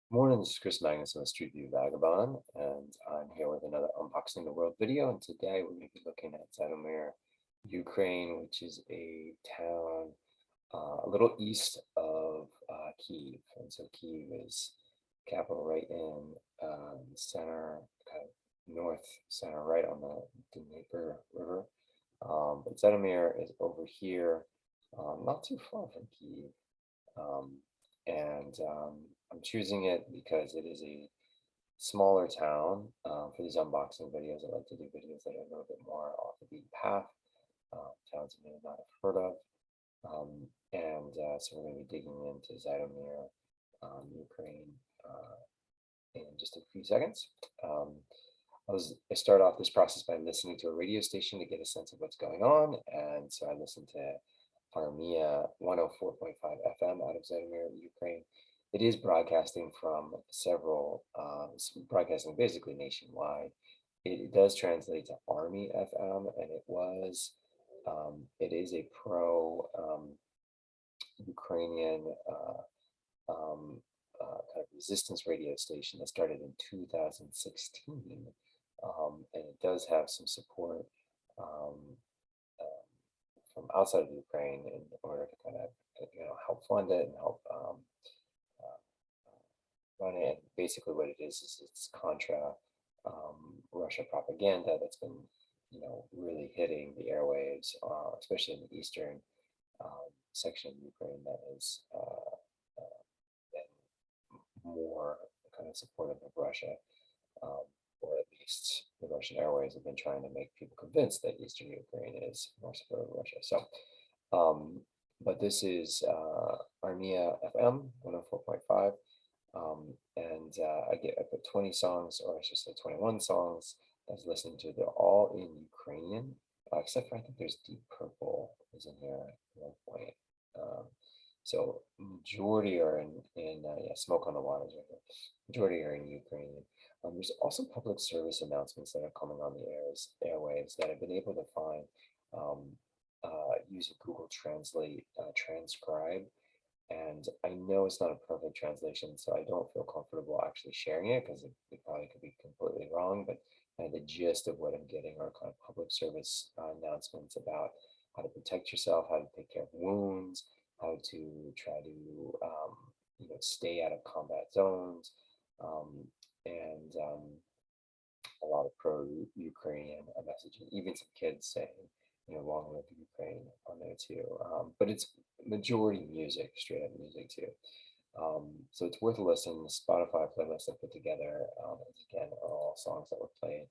Morning, this is Chris Magnus on the Street View Vagabond, and I'm here with another Unboxing the World video. And today we're going to be looking at Zhytomyr, Ukraine, which is a town a little east of Kyiv. And so Kyiv is capital right in the center, kind of north center, right on the Dnieper River. But Zhytomyr is over here, not too far from Kyiv. Um, and I'm choosing it because it is a smaller town. For these unboxing videos, I like to do videos that are a little bit more off the beaten path, towns you may not have heard of. So we're going to be digging into Zhytomyr, Ukraine, in just a few seconds. I start off this process by listening to a radio station to get a sense of what's going on, and so I listened to Armia 104.5 FM out of Zhytomyr, Ukraine. It is broadcasting from several, broadcasting basically nationwide. It does translate to Army FM, and it is a pro Ukrainian kind of resistance radio station that started in 2016, and it does have some support um, from outside of Ukraine in order to kind of help fund it and help uh, run it. And basically, what it is it's contra Russia propaganda that's been really hitting the airwaves, especially in the eastern section of Ukraine that has been more kind of supportive of Russia, um, or at least the Russian airways have been trying to make people convinced that Eastern Ukraine is more supportive of Russia. So, but this is Armia FM 104.5. I put 20 songs, or I should say 21 songs. I was listening to. They're all in Ukrainian, except for I think there's Deep Purple is in here at one point. Um, so majority are in Smoke on the Water is right here. Majority are in Ukrainian. There's also public service announcements that are coming on the airwaves that I've been able to find um, using Google Translate transcribe. And I know it's not a perfect translation, so I don't feel comfortable actually sharing it because it probably could be completely wrong. But kind of the gist of what I'm getting are kind of public service announcements about how to protect yourself, how to take care of wounds, how to try to stay out of combat zones, um, and a lot of pro-Ukrainian messaging. Even some kids saying, "Long live Ukraine" on there too. But it's majority music, straight up music too. So it's worth a listen. The Spotify playlist I put together, again, are all songs that were played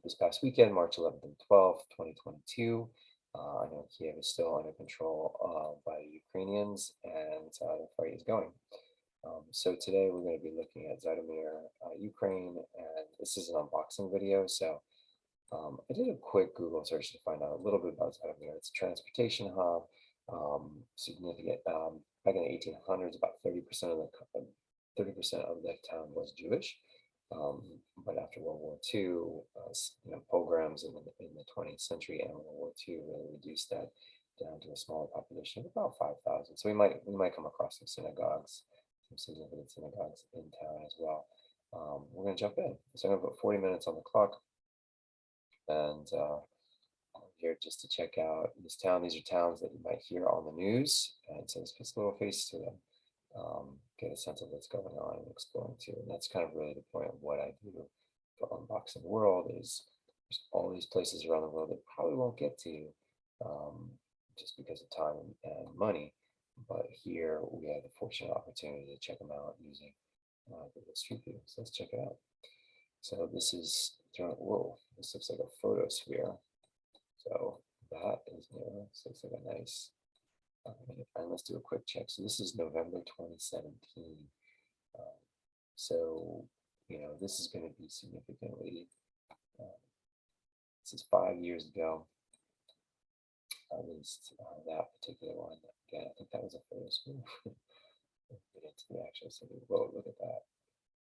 this past weekend, March 11th and 12th, 2022. I know Kiev is still under control by the Ukrainians, and the fight is going. So today we're going to be looking at Zhytomyr, Ukraine, and this is an unboxing video. So I did a quick Google search to find out a little bit about Zhytomyr. It's a transportation hub, significant. Back in the 1800s, about 30% of the town was Jewish. But after World War II, pogroms in the 20th century and World War II really reduced that down to a smaller population of about 5,000. So we might come across some synagogues, some significant synagogues in town as well. We're going to jump in. So I'm going to put 40 minutes on the clock, and I'm here just to check out this town. These are towns that you might hear on the news, and so this puts a little face to them. Get a sense of what's going on and exploring too. And that's kind of really the point of what I do for Unboxing the World is there's all these places around the world that probably won't get to um, just because of time and money. But here we have the fortunate opportunity to check them out using Google Street View. So let's check it out. So this is, whoa, this looks like a photosphere. So that is new. This looks like a nice and let's do a quick check. So this is November 2017. Um, so, this is going to be significantly, uh, this is 5 years ago, at least that particular one. Again, I think that was a photo spoof. Get into the actual city. Whoa, look at that.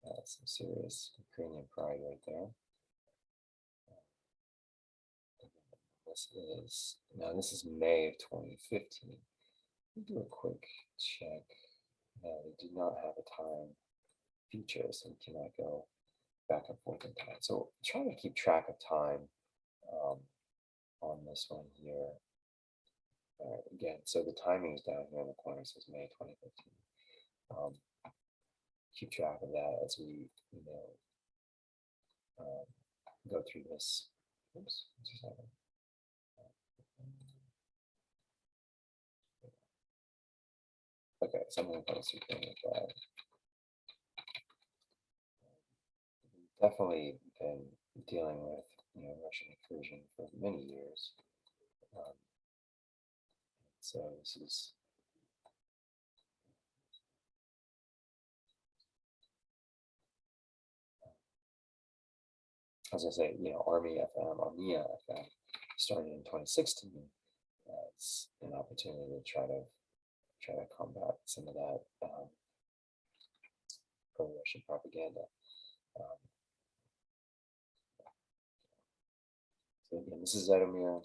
That's some serious Ukrainian pride right there. This is May of 2015. Let me do a quick check. No, they do not have a time future, so we cannot go back and forth in time. So trying to keep track of time um, on this one here. Again, so the timing is down here in the corner, says May 2015. Um, keep track of that as we, go through this. Oops, just happened. Okay, so I'm going to post something like that. Definitely been dealing with Russian incursion for many years. So this is as I say, Armia FM started in 2016 as an opportunity to try to combat some of that pro-Russian propaganda. Um, so again, this is Zhytomyr,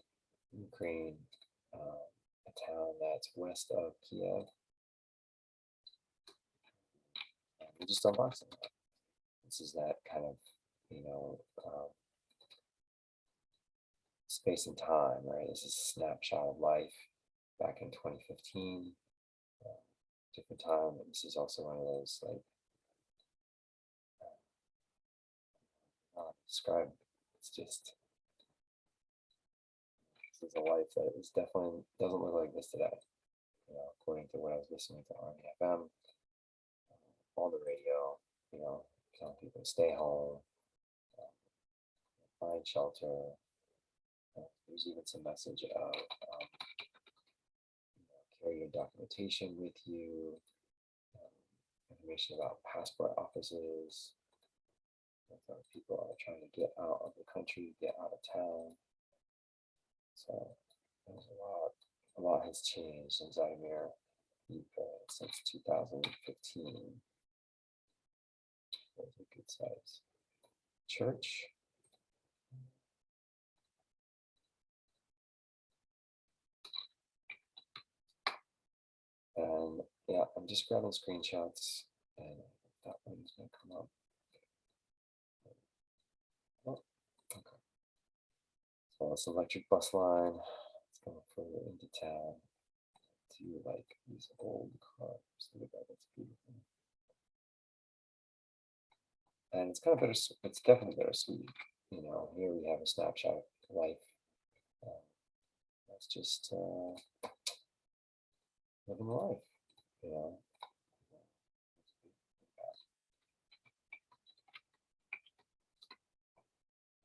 Ukraine, a town that's west of Kiev. And we're just unboxing that. This is that kind of, space and time, right? This is a snapshot of life back in 2015, different time. And this is also one of those like describe. It's just this is a life that is definitely doesn't look like this today. According to what I was listening to on the FM, on the radio, telling people to stay home, find shelter. There's even some message of carry your documentation with you, information about passport offices. People are trying to get out of the country, get out of town. So there's a lot has changed in Zhytomyr since 2015. There's a good size church. And yeah, I'm just grabbing screenshots, and that one's gonna come up. Oh, okay. So this electric bus line, it's going further into town to like these old cars. Look at that, that's beautiful. And it's kind of bittersweet. It's definitely bittersweet. Here we have a snapshot of life. That's just living life, you know.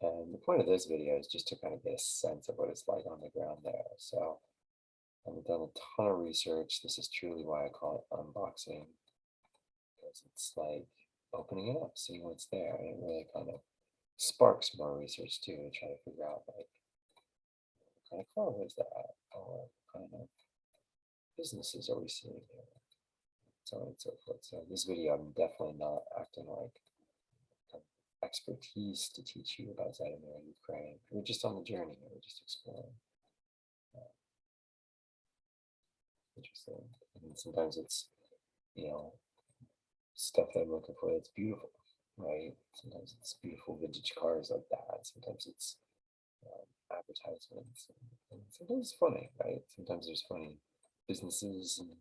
And the point of this video is just to kind of get a sense of what it's like on the ground there. So I've done a ton of research. This is truly why I call it unboxing, because it's like opening it up, seeing what's there. And it really kind of sparks more research too, to try to figure out like what kind of car was that, or what kind of businesses are we seeing here, so on and so forth. So in this video, I'm definitely not acting like expertise to teach you about Zhytomyr and Ukraine. We're just on the journey. We're just exploring. Interesting. And sometimes it's, stuff that I'm looking for that's beautiful, right? Sometimes it's beautiful vintage cars like that. Sometimes it's advertisements. And sometimes it's funny, right? Sometimes there's funny businesses and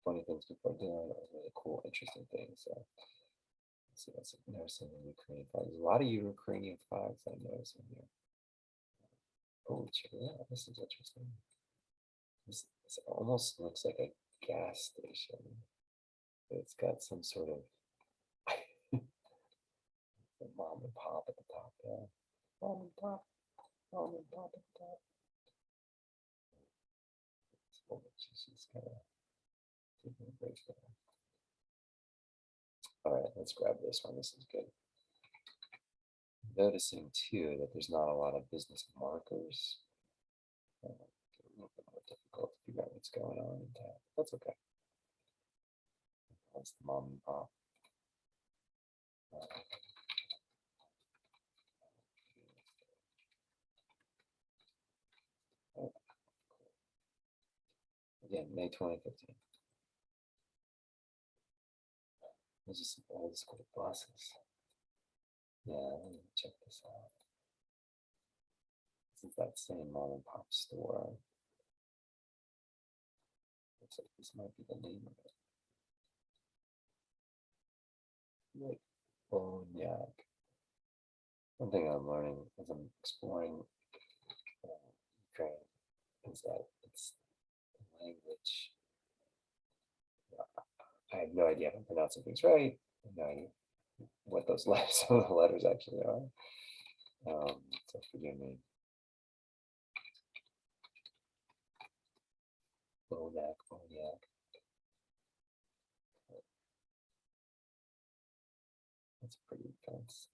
funny things people are doing, or really cool, interesting things. So let's see, that's noticing the Ukrainian flags. There's a lot of Ukrainian flags I'm noticing here. Oh, yeah, this is interesting. This almost looks like a gas station. It's got some sort of mom and pop at the top there. Mom and pop, mom and pop at the top. She's kind of taking a break there. All right, let's grab this one. This is good. Noticing too that there's not a lot of business markers. A little bit more difficult to figure out what's going on in town. That's okay. That's the mom and pop. Yeah, May 2015. Those are some old school buses. Yeah, let me check this out. This is that same mom and pop store. Looks like this might be the name of it. Like Bonyak. One thing I'm learning as I'm exploring Ukraine is that it's a language. I have no idea if I'm pronouncing things right. I have no idea what those letters, some of the letters actually are. So forgive me. Bonyak, Bonyak. That's a pretty fence.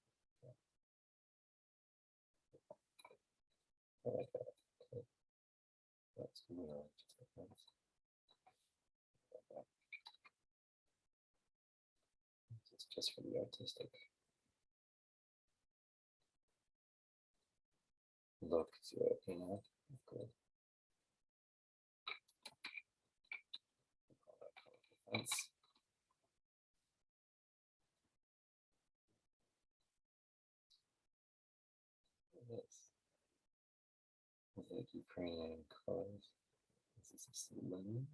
I like that. That's really just a fence. It's just for the artistic look to it, you know? Good. Fence. This is like Ukrainian colors. This is linen.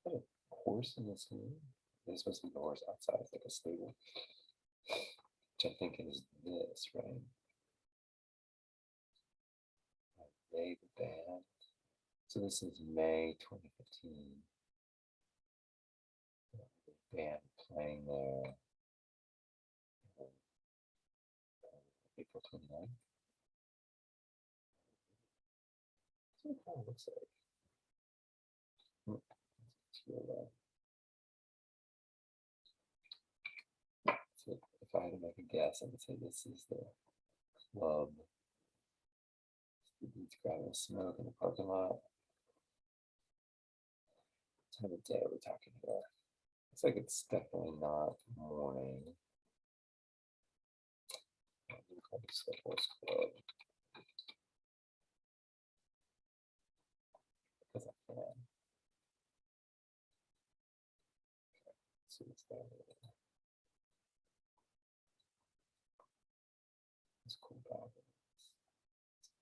Got a horse in this one. There's supposed to be a horse outside. It's like a stable. Which I'm thinking is this, right? They the band. So this is May 2015. The band playing there. April 29th. That's what it kind of looks like. So if I had to make a guess, I would say this is the club. It's grabbing a smoke in the parking lot. What time of day are we talking about? Looks like it's definitely not morning. Horse Club. Because I can. See what's down there. It's cool bag.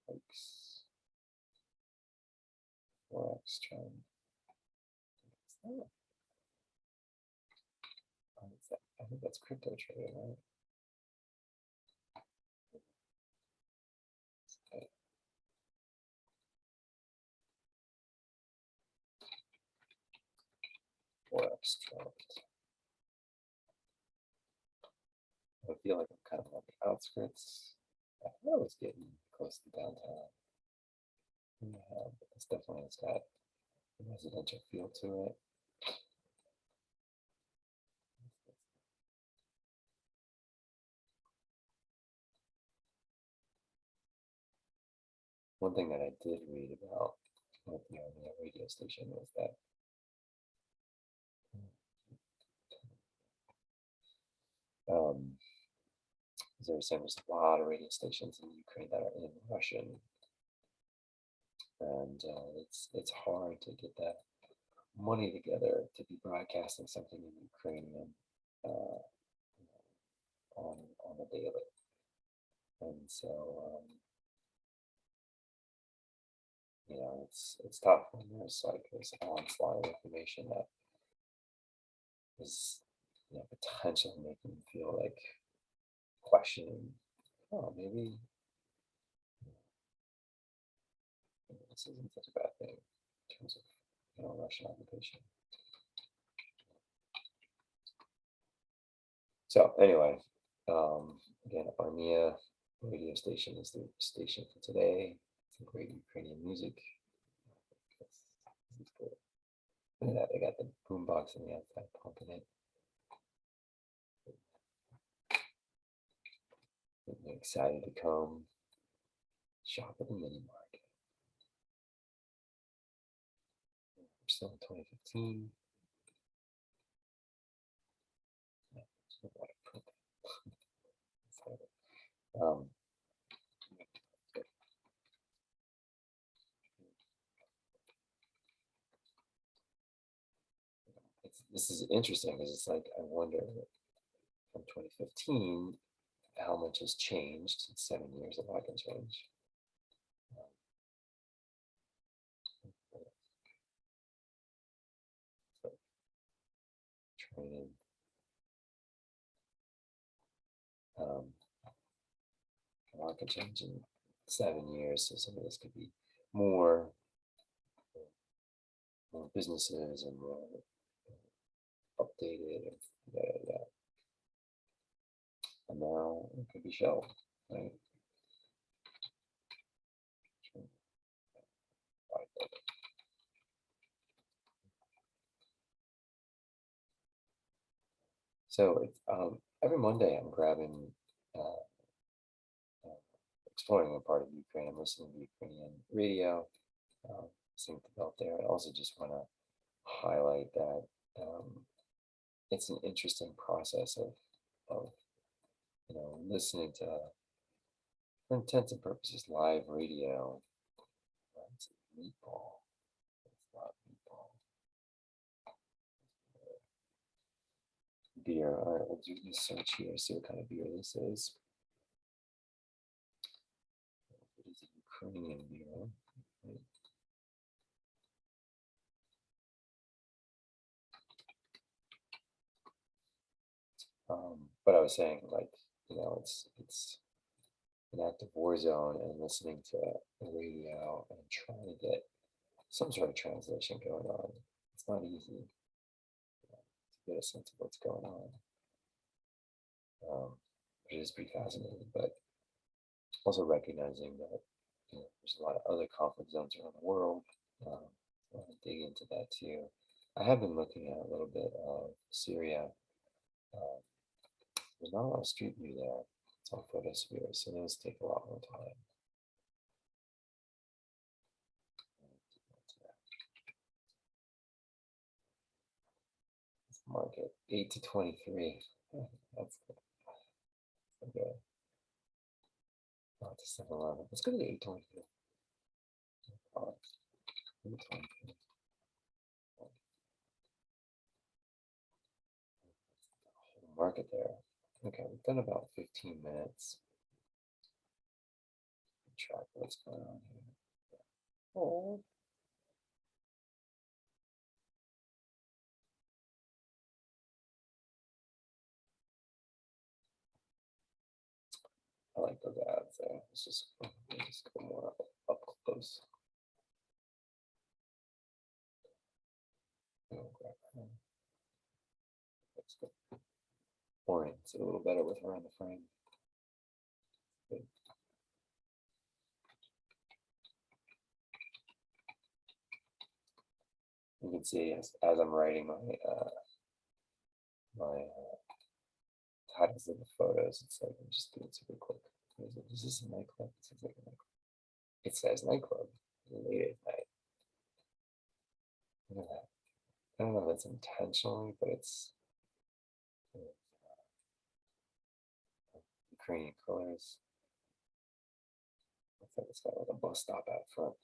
Likes. Forex trend. I think that's crypto trading, right? Okay. Forex trend. I feel like I'm kind of on the outskirts. I thought I was getting close to downtown. Yeah, but it's definitely has got a residential feel to it. One thing that I did read about with the radio station was that they were saying there's a lot of radio stations in Ukraine that are in Russian, and it's hard to get that money together to be broadcasting something in Ukrainian uh, on the daily, and so it's tough when there's like this onslaught of information that is potentially making you feel like questioning, oh, maybe this isn't such a bad thing in terms of Russian occupation. So anyway, again, Armia radio station is the station for today. Some great Ukrainian music. This is cool. Look at that, they got the boombox on the outside pumping it. I'm excited to come shop at the mini market. We're still in 2015. this is interesting because it's like I wonder from 2015 how much has changed in 7 years. A lot can change. So training. Um, a lot can change in 7 years. So some of this could be more, more businesses and more updated and yeah. And now it could be shelved, right? So it's, every Monday I'm grabbing, uh, uh, exploring a part of Ukraine. I'm listening to Ukrainian radio, listening to belt there. I also just want to highlight that it's an interesting process of listening to, for intents and purposes, live radio. It's meatball. It's not meatball. Beer. All right, we'll do this search here. See what kind of beer this is. It is a Ukrainian beer. Right. But I was saying, like, it's an active war zone, and listening to the radio and trying to get some sort of translation going on. It's not easy to get a sense of what's going on. It is pretty fascinating, but also recognizing that there's a lot of other conflict zones around the world. Um, I want to dig into that too. I have been looking at a little bit of Syria. Uh, there's not a lot of street view there. It's all photosphere, so those take a lot more time. Market 8 to 23. That's okay. Oh, it's 7-Eleven. Let's go to the 823. Oh, 823. Whole market there. Okay, we've done about 15 minutes. Track what's going on here. Oh, I like those ads there. Let's just go more up close. Let's go. Orient a little better with her on the frame. Good. You can see as I'm writing my titles of the photos, it's like I'm just doing super quick. Is this a nightclub? It says like a nightclub. It says nightclub late at night. Look at that. I don't know if that's intentionally, but it's Ukrainian colors. Looks like it's got like a bus stop out front.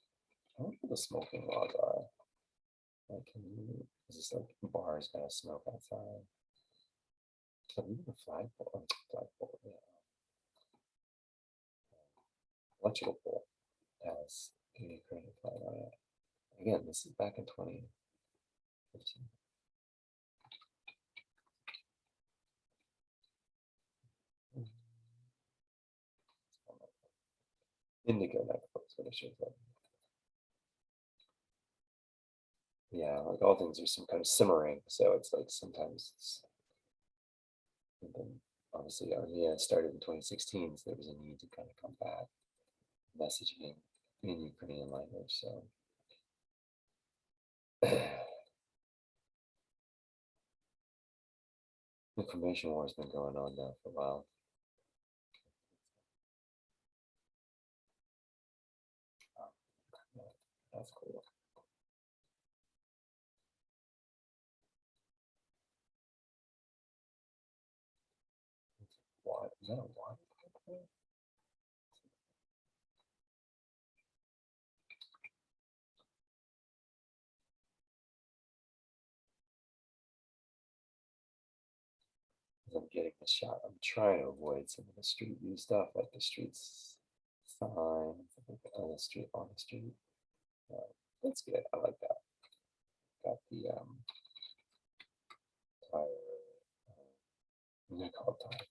I wonder what the smoking laws are. Like, is this like bars gonna smoke outside? So even a flagpole, yeah. Electrical pole has a Ukrainian flag on it. Again, this is back in 2015. Indigo nightclub is what it shows up. Yeah, like all things are some kind of simmering, so it's like sometimes it's obviously Armenia started in 2016, so there was a need to kind of combat messaging in Ukrainian language. So information war has been going on now for a while. That's cool. What is that a water? I'm getting the shot, I'm trying to avoid some of the street view stuff, like the streets signs, like on the street, on the street. That's good. I like that. Got the tire. I'm gonna call it tire.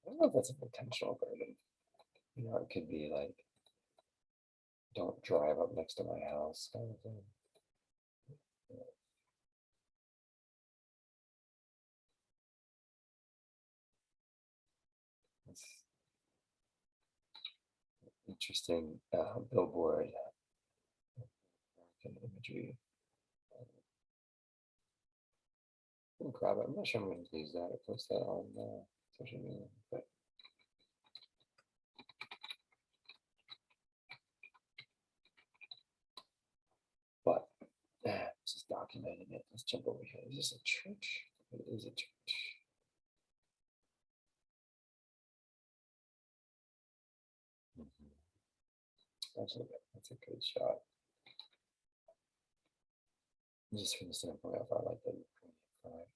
I don't know if that's an intentional burden. It could be like, don't drive up next to my house kind of thing. It's interesting billboard American imagery. I'll grab it. I'm not sure I'm going to use that or post that on social media, but just documenting it. Let's jump over here. Is this a church? It is a church. Actually, that's a good shot. Just from the standpoint of I like the Ukrainian flag.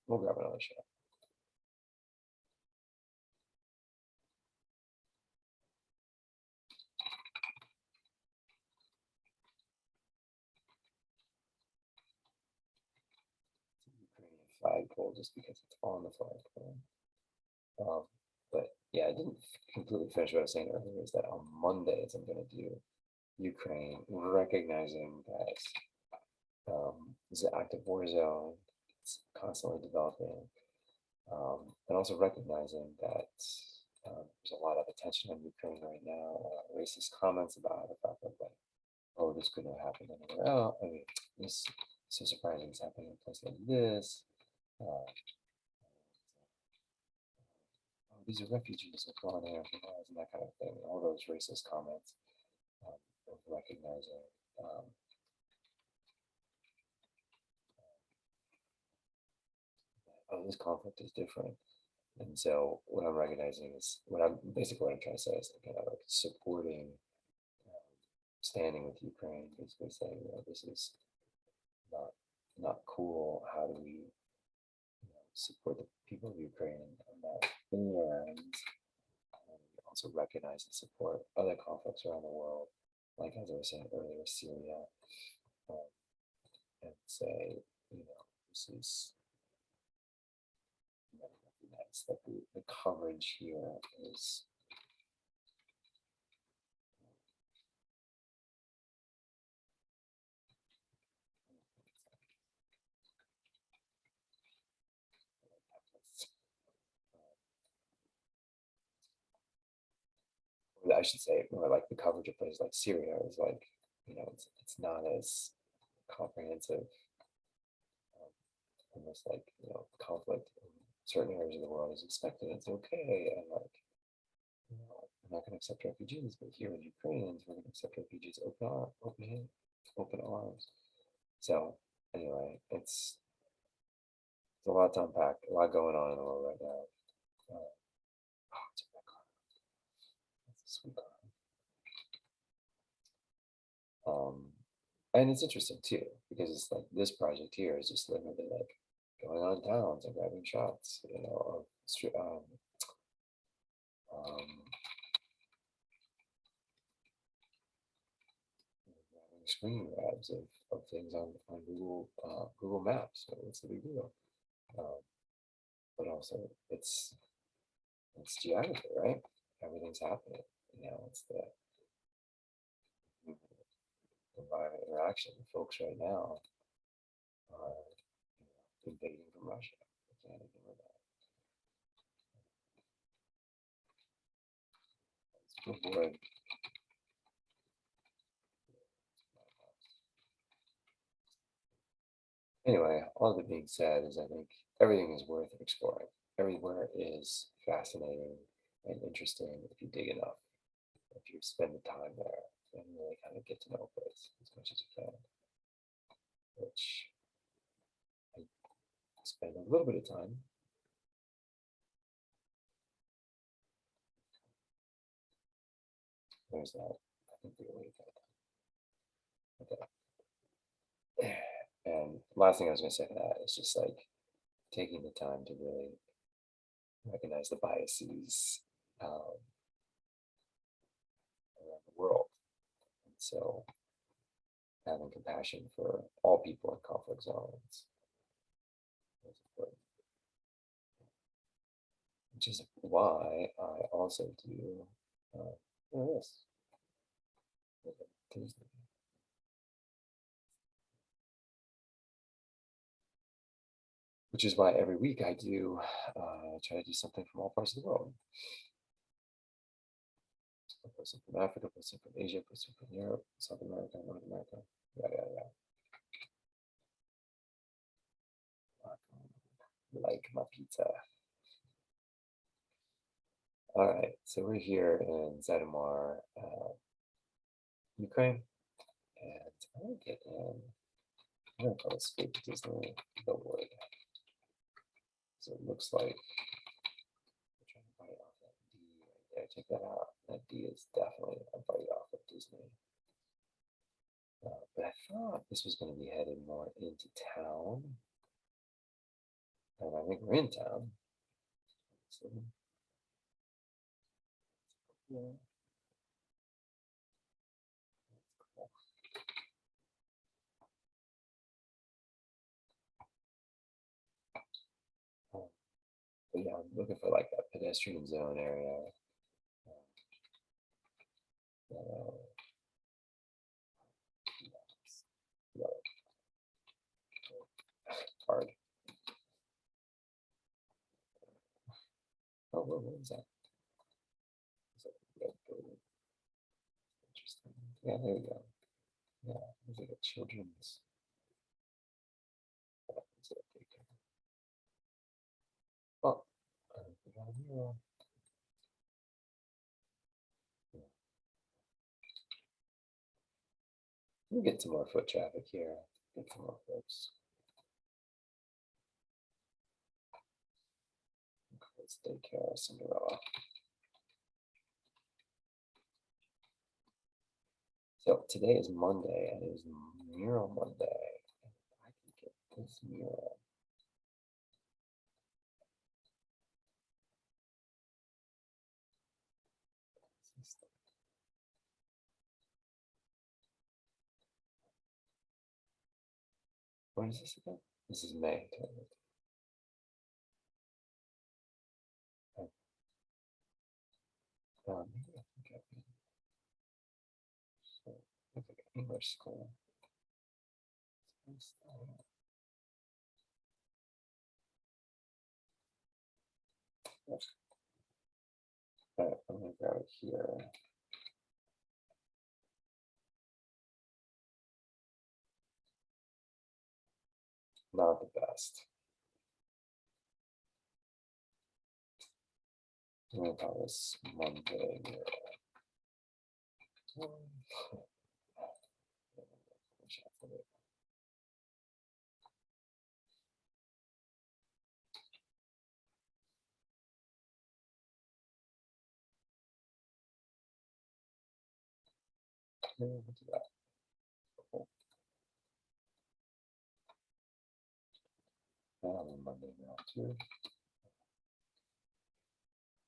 We'll grab another shot. Ukrainian flagpole just because it's on the flagpole. But yeah, I didn't completely finish what I was saying earlier. Is that on Mondays I'm going to do Ukraine, recognizing that it's an active war zone. It's constantly developing, and also recognizing that there's a lot of attention on Ukraine right now. Racist comments about the fact that like, oh, this couldn't have happened anywhere else. I mean, this is so surprising it's happening in a place like this. Uh, oh, these are refugees that gone there and that kind of thing. All those racist comments of recognizing oh, this conflict is different. And so what I'm recognizing is what I'm trying to say is kind of like supporting, standing with Ukraine, basically saying, this is not not cool. How do we support the people of Ukraine and that, and also recognize and support other conflicts around the world, like as I was saying earlier, Syria, um, and say, this is recognize that the coverage here is I should say more like the coverage of places like Syria is like, it's not as comprehensive, almost like, conflict in certain areas of the world is expected. It's okay. And like, we're not going to accept refugees, but here with Ukrainians, we're going to accept refugees open arms. So anyway, it's a lot to unpack, a lot going on in the world right now. It's a red car. That's a sweet car. And it's interesting too, because it's like this project here is just literally like going on towns and grabbing shots, of grabbing screen grabs of things on Google Maps. So what's the big deal? Um, but also it's geography, right? Everything's happening. It's the environment interaction. Folks right now are invading from Russia. I can't ignore that. Boy. Anyway, all that being said is I think everything is worth exploring. Everywhere is fascinating and interesting if you dig enough, if you spend the time there and really kind of get to know a place as much as you can, which I spend a little bit of time. There's that. I think we already got that. Okay. And last thing I was going to say to that is just like taking the time to really recognize the biases around the world. And so having compassion for all people in conflict zones is important. Which is why I also do this. Disney. Which is why every week I do try to do something from all parts of the world. A person from Africa, a person from Asia, a person from Europe, South America, North America, yeah. Like my pizza. All right, so we're here in Zhytomyr, Ukraine, and I'm gonna get in. I'm gonna call this Escape Disney the Wood. So it looks like I'm trying to bite off that D right there. Check that out. That D is definitely a bite off of Disney. But I thought this was going to be headed more into town. And I think we're in town. So, yeah. But yeah, I'm looking for like that pedestrian zone area. Uh, hard. Oh, what is that? Interesting. Yeah, there we go. Yeah, there's like a children's. Oh, we get some more foot traffic here. Get some more folks. Let's take care of Cinderella. So today is Monday, and it is Mural Monday. I can get this mural. What is this again? This is May. Maybe I think I can. So, looks like an English school. Alright, I'm gonna grab it here. Not the best. I'm gonna call this Monday mural. We'll do that. Monday mural too.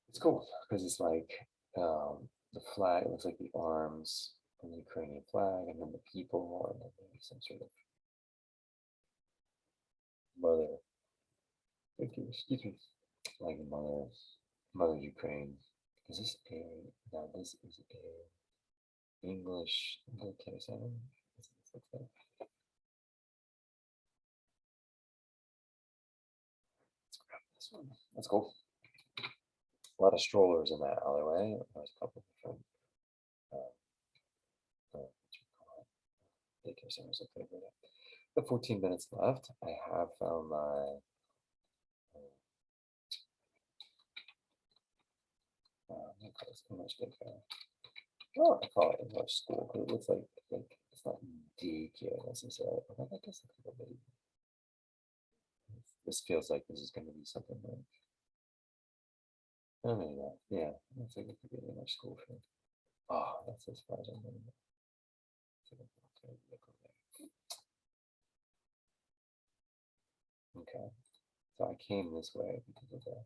It's cool because it's like the flag. It looks like the arms of the Ukrainian flag, and then the people, and then maybe some sort of mother. Thank you, excuse me. Like mother Ukraine. Is this a? Now this is a English daycare center. Let's grab this one. That's cool. A lot of strollers in that alleyway. There's a couple different daycare centers up there. The 14 minutes left. I have found my English daycare. Oh, I call it English school because it looks like it's not daycare necessarily. But I guess it's a little bit. This feels like this is going to be something like. Oh no, yeah, looks like it could be an English school for. Oh, that's as far as I'm going. Okay. So I came this way because of the.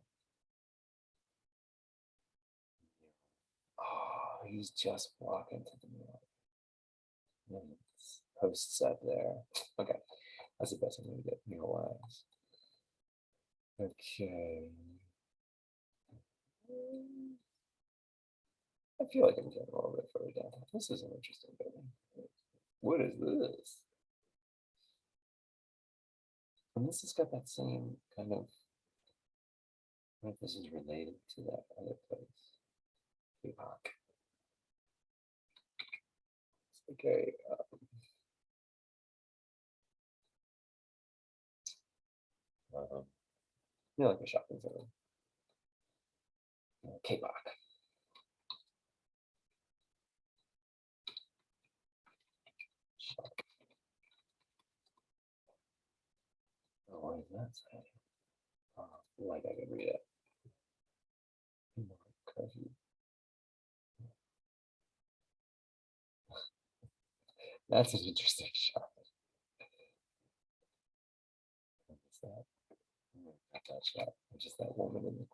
Oh, he's just walking to the middle. Posts up there. Okay, that's the best I'm gonna get realize. Okay. I feel like I'm getting a little bit further down. This is an interesting building. What is this? And this has got that same kind of. I wonder if this is related to that other place. Epoch. Okay. Like a shopping center. K-Bach. Oh, what does that say? Like I can read it. That's an interesting shot. What's that? Not that shot. Just that woman in the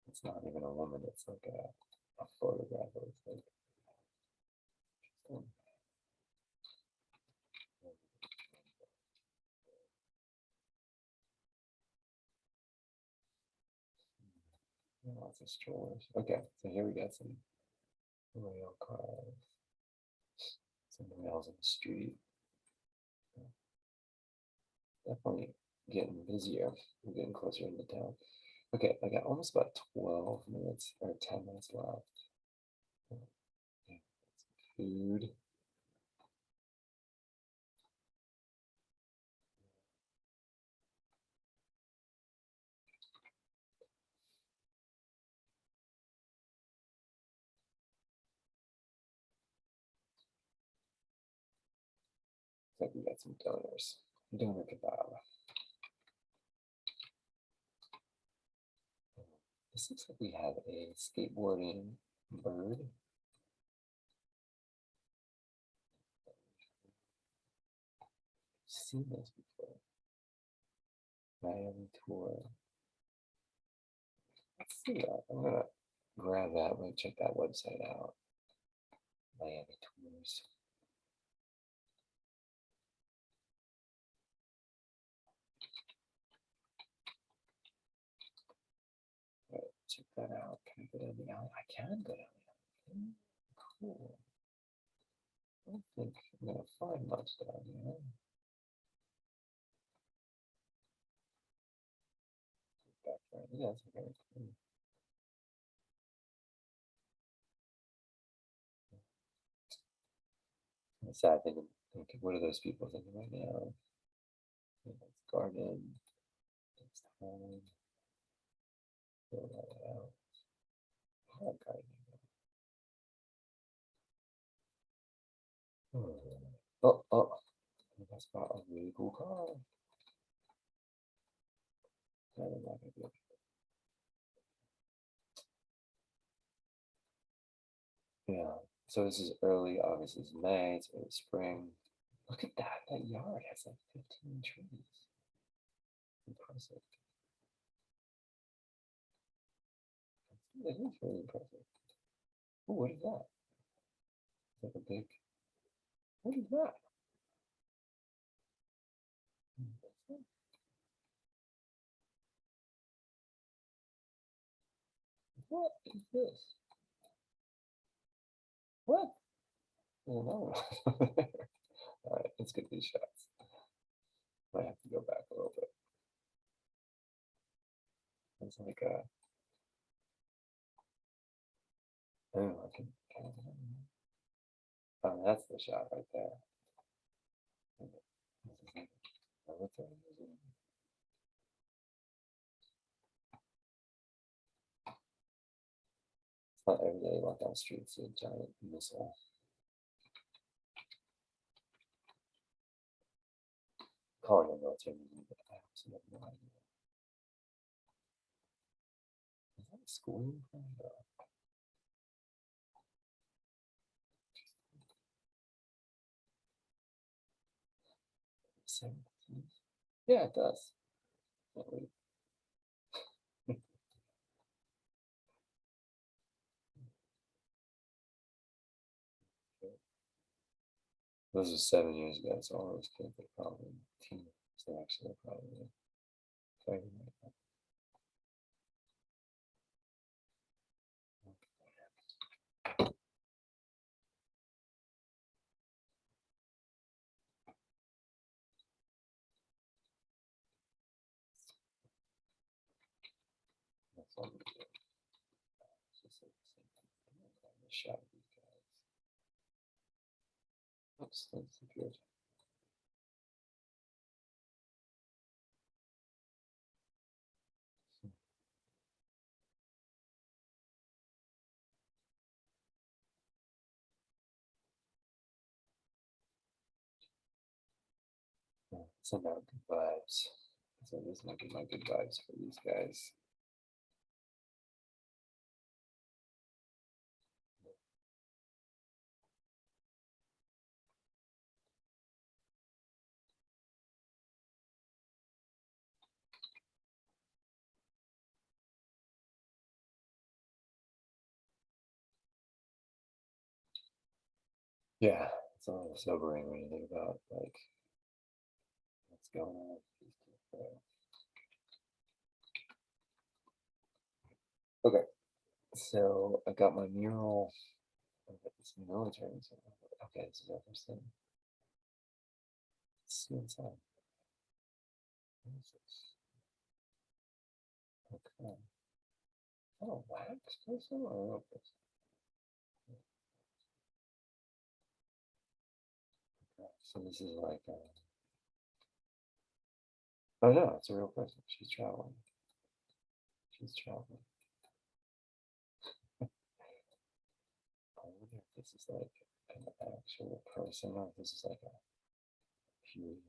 it's not even a woman. It's like a photograph. It's like. Lots of strollers. Okay, so here we got some rail cars, some rails on the street. Definitely getting busier. We're getting closer into town. Okay, I got almost about 12 minutes or 10 minutes left. Food. Looks like we got some donors. Donor kebab. This looks like we have a skateboarding bird. Seen this before. Miami tour. Let's see that. I'm gonna grab that. I'm gonna check that website out. Miami tours. Check that out. Can I go down the alley? I can go down the alley. Cool. I don't think I'm gonna find much down here. Back there. Yeah, it's very cool. The sad thing, what are those people thinking right now? It's garden. It's time. Fill that out. I like gardening. Oh, that's got a really cool car. Yeah. So this is early August. This is May. It's early spring. Look at that. That yard has like 15 trees. Impressive. That is really impressive. Oh, what is that? It's like a big. What is that? What is this? What? Oh no. All right, let's get these shots. I have to go back a little bit. It's like a. Oh, I can. Oh, that's the shot right there. It's not every day you walk down the street, see a giant missile. Calling a military meeting, but I absolutely have no idea. Is that a school uniform? No. 17th. Yeah, it does. Can't wait. This was 7 years ago, so all those kids are probably teenagers. They're actually probably fighting right now. That's all we do. It's just like the same thing. I'm not trying to shot these guys. Oops, that's good. Send out good vibes. So this might be my good vibes for these guys. Yeah, it's a little sobering when you think about like what's going on with these two. Okay, so I got my mural. I've got this military. Okay, this is Jefferson. Let's see inside. What is this? Okay. Oh, wax person or real person? Okay, so this is like, oh no, it's a real person. She's traveling. She's traveling. I wonder if this is like an actual person or if this is like a few.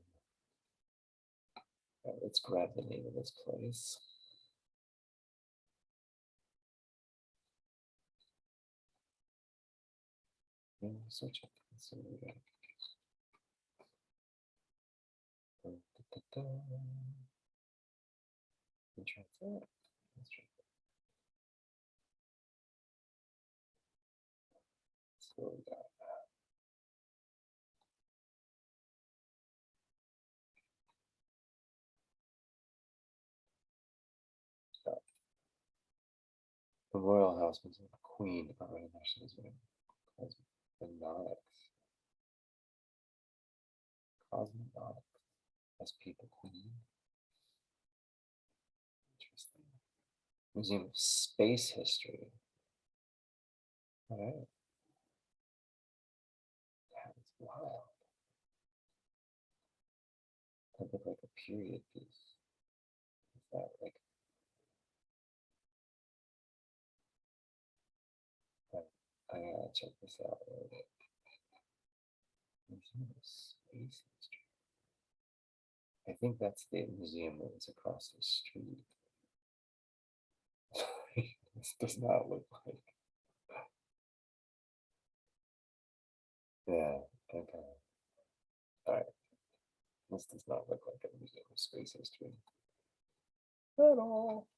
Let's grab the name of this place. And search it. So we got. Translate. Let's try that. So we got the royal house was a queen already nationals cosmonauts. Cosmonauts as people queen. Interesting. Museum of Space History. All right. That is wild. That looked like a period piece. Is that like I gotta check this out a little bit. Museum of Space History. I think that's the museum that is across the street. This does not look like. Yeah, okay. All right. This does not look like a museum of space history at all.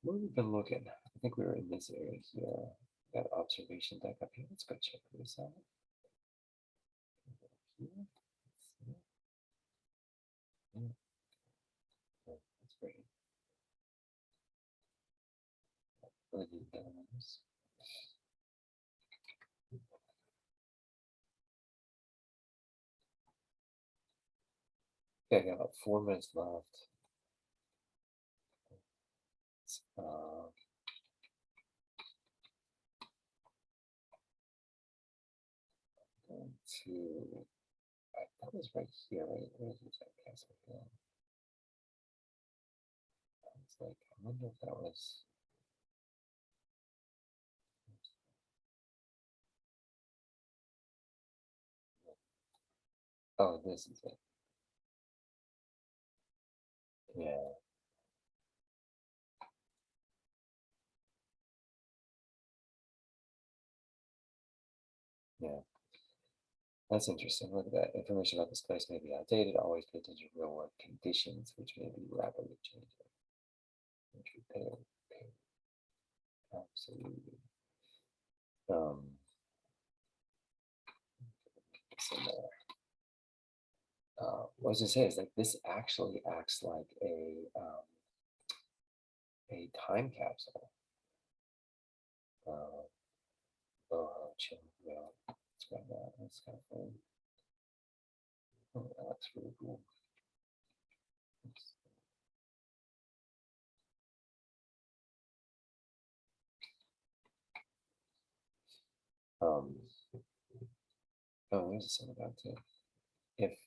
Where have we been looking? I think we were in this area here. Got observation deck up here. Let's go check this out. Here. Yeah. Oh, that's great. Okay, I got about 4 minutes left. Going to, that was right here, right? Where is this at Castle Hill? I was like, I wonder if that was. Oh, this is it. Yeah, yeah. That's interesting. Look at that. Information about this place may be outdated. Always pay attention to real world conditions, which may be rapidly changing. Which we pay absolutely. Some more. What I was gonna say is like this actually acts like a time capsule. Uh, oh, chill. Yeah, let's grab that. That's kind of fun. Oh, that looks really cool. Oops. Um, oh, there's something about it. If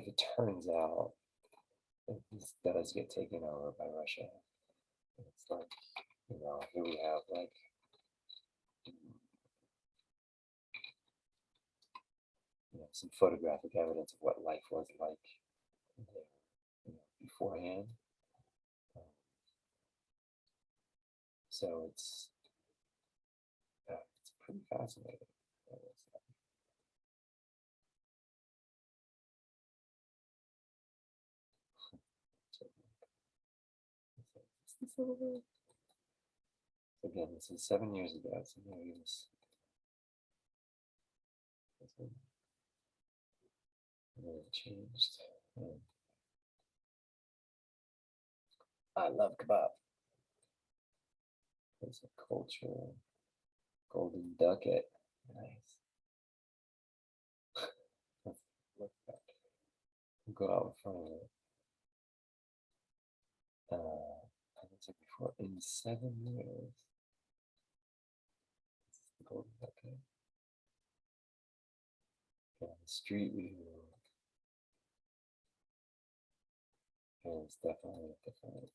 it turns out that this does get taken over by Russia, it's like, here we have like some photographic evidence of what life was like there, beforehand. Um, so it's pretty fascinating. Again, this is 7 years ago, so maybe this really changed. I love kebab. It's a culture. Golden ducket. Nice. Let's look at that. Go out in front of it. I would say before in 7 years. This is the golden ducket. Yeah, the street view is definitely different.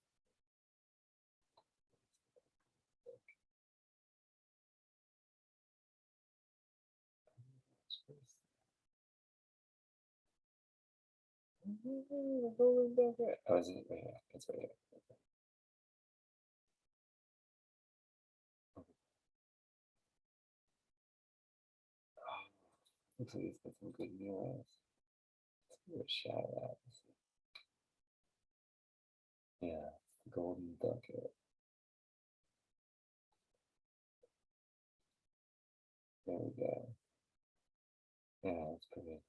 Oh, is it right here? It's right here. Oh, looks like it's got some good murals. Let's give it a shot at that. Yeah, golden ducket. There we go. Yeah, that's pretty.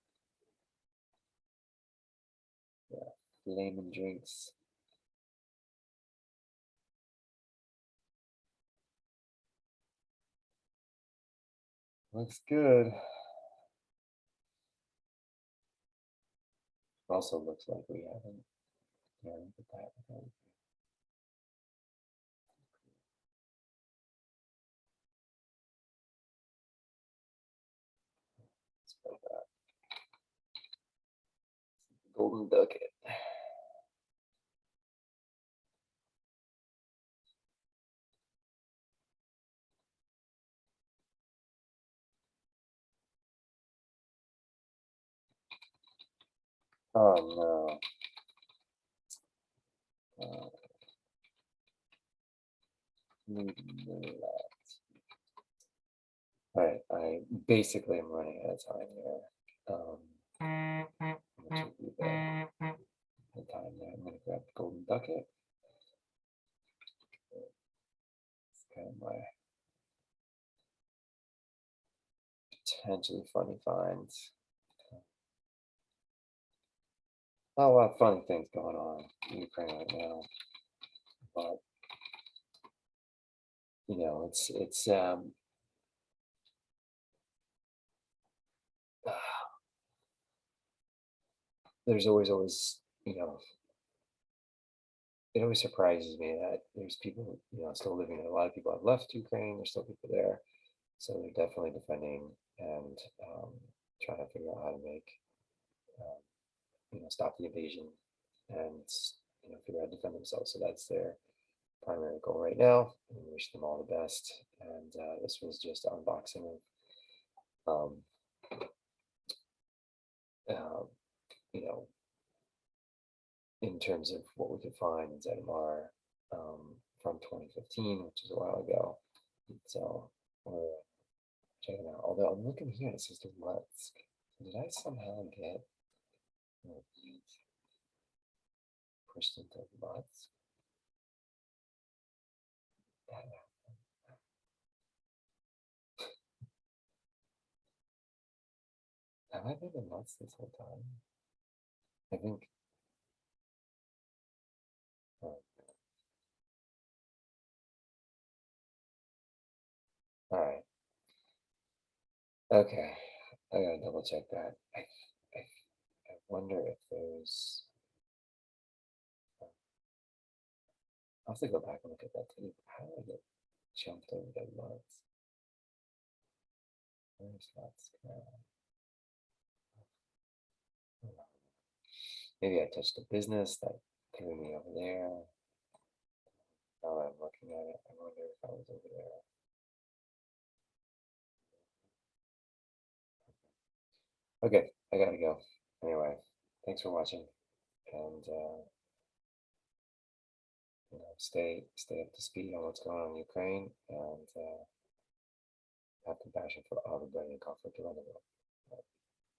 Yeah, lemon drinks. Looks good. Also looks like we haven't. Yeah, look at that. Let's go back. Golden ducket. Oh no. Uh, all right, I basically am running out of time here. Which would be the time there. I'm gonna grab the golden ducket. It's kind of my potentially funny finds. Not a lot of funny things going on in Ukraine right now, but it's there's always it always surprises me that there's people still living there. A lot of people have left Ukraine. There's still people there, so they're definitely defending and trying to figure out how to make um, stop the invasion and figure out how to defend themselves. So that's their primary goal right now. And we wish them all the best. And this was just an unboxing of uh, you know in terms of what we could find in Zhytomyr from 2015, which is a while ago. So we're checking out. Although I'm looking here, it says Luhansk. Did I somehow get pushed into butts? Have I been in nuts this whole time? I think. Oh, all right. Okay. I gotta double check that. I wonder if there's. I'll have to go back and look at that tape. How did I get jumped over the nuts? Where's nuts? Maybe I touched a business that threw me over there. Now that I'm looking at it, I wonder if I was over there. Okay, I gotta go. Anyway, thanks for watching, and stay up to speed on what's going on in Ukraine, and have compassion for all the burning conflict around the world.